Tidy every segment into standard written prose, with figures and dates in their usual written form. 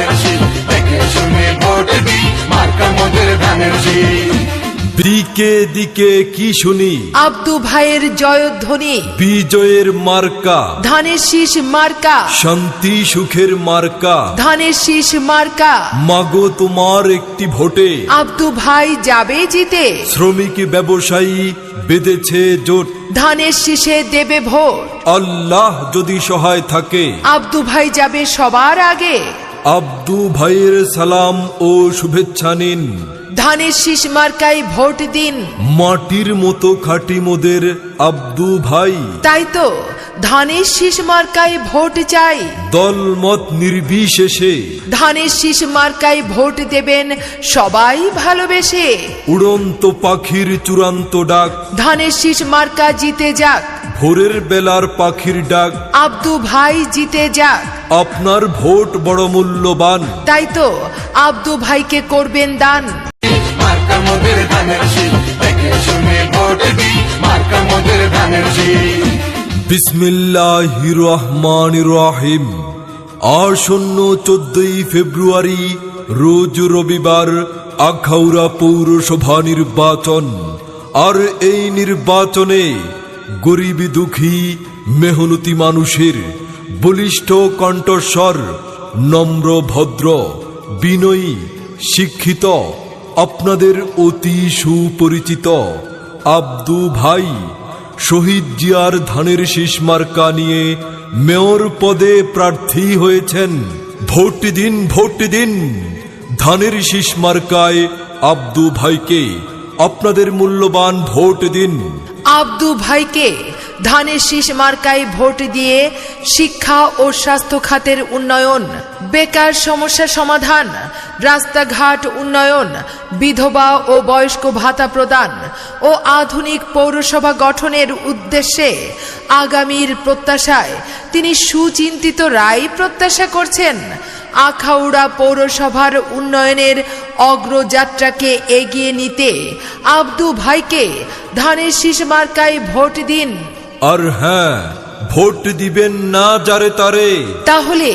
ধানের শীষ, দেখে শুনে ভোট দিই, মার্কা মোদের ধানের শীষ। দিকে দিকে কি শুনি, আব্দু ভাইয়ের জয়ধ্বনি, বিজয়ের মার্কা, ধানের শীষ মার্কা, শান্তি সুখের মার্কা। ধানের শীষ মার্কা। মাগো তোমার একটি ভোটে আব্দু ভাই যাবে জিতে, শ্রমিক ব্যবসায়ী বেঁধেছে জোট। ধানের শীষে দেবে ভোট, আল্লাহ যদি সহায় থাকে আব্দু ভাই যাবে সবার আগে। আব্দু ভাইয়ের সালাম ও শুভেচ্ছা নিন, ধানের শীষ মার্কায় ভোট দিন। মাটির মতো খাঁটি মোদের আব্দু ভাই, তাই তো ধানের শীষ মার্কায় ভোট চাই। দলমত নির্বিশেষে ধানের শীষ মার্কায় ভোট দেবেন সবাই ভালোবেসে। উড়ন্ত পাখির চূড়ান্ত ডাক, ধানের শীষ মার্কা জিতে যাক, ভোরের বেলার পাখির ডাক। আব্দু ভাই জিতে যাক। আপনার ভোট বড় মূল্যবান, তাই তো আব্দু ভাইকে করবেন দান। মার্কা মোদের ধানের শীষ, দেখে শুনে ভোট দিই, মার্কা মোদের ধানের শীষ। বিসমিল্লাহির রহমানির রহিম। আসন্ন 14ই ফেব্রুয়ারি রোজ রবিবার আখাউড়া পৌরসভা নির্বাচন। আর এই নির্বাচনে গরিব দুঃখী মেহনতি মানুষের বলিষ্ঠ কণ্ঠস্বর, নম্র ভদ্র বিনয়ী শিক্ষিত আপনাদের অতি সুপরিচিত আব্দু ভাই শহীদ জিয়ার ধানের শীষ মার্কা নিয়ে মেয়র পদে প্রার্থী হয়েছেন। ভোট দিন, ভোট দিন ধানের শীষ মার্কায় আব্দু ভাইকে, আপনাদের মূল্যবান ভোট দিন। আব্দু ভাইকে ধানের শীষ মার্কায় ভোট দিয়ে শিক্ষা ও স্বাস্থ্য খাতের উন্নয়ন, বেকার সমস্যা সমাধান, রাস্তাঘাট উন্নয়ন, বিধবা ও বয়স্ক ভাতা প্রদান ও আধুনিক পৌরসভা গঠনের উদ্দেশ্যে আগামীর প্রত্যাশায় তিনি সুচিন্তিত রায় প্রত্যাশা করছেন। আখাউড়া পৌরসভার উন্নয়নের অগ্রযাত্রাকে এগিয়ে নিতে আব্দু ভাইকে ধানের শীষ মার্কায় ভোট দিন। আর হ্যাঁ, ভোট দিবেন না যারে তারে, তাহলে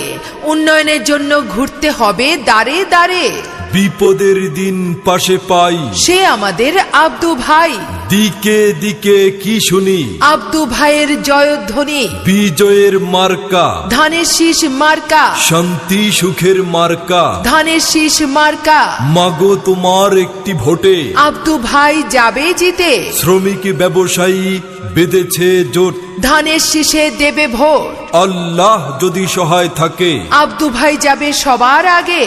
উন্নয়নের জন্য ঘুরতে হবে দাঁড়ে দাঁড়ে। বিপদের দিন পাশে পাই, সে আমাদের আব্দু ভাই। দিকে দিকে কি শুনি, আব্দু ভাইয়ের জয়ধ্বনি, বিজয়ের মার্কা, ধানের শীষ মার্কা, শান্তি সুখের মার্কা। ধানের শীষ মার্কা। মাগো তোমার একটি ভোটে আব্দু ভাই যাবে জিতে, শ্রমিক ব্যবসায়ী বেঁধেছে জোট। ধানের শীষে দেবে ভোট, আল্লাহ যদি সহায় থাকে আব্দু ভাই যাবে সবার আগে।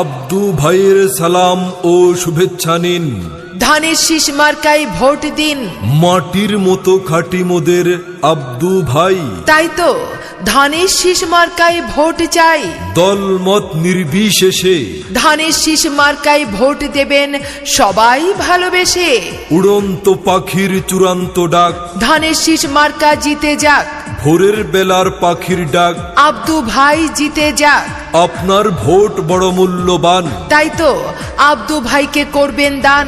আব্দু ভাইয়ের সালাম ও শুভেচ্ছা নিন, ধানের শীষ মার্কায় ভোট দিন। মাটির মতো খাঁটি মোদের আব্দু ভাই, তাই তো ধানের শীষ মার্কায় ভোট চাই। দলমত নির্বিশেষে ধানের শীষ মার্কায় ভোট দেবেন সবাই ভালোবেসে। উড়ন্ত পাখির চূড়ান্ত ডাক, ধানের শীষ মার্কা জিতে যাক, ভোরের বেলার পাখির ডাক। আব্দু ভাই জিতে যাক। আপনার ভোট বড় মূল্যবান, তাই তো আব্দু ভাইকে করবেন দান।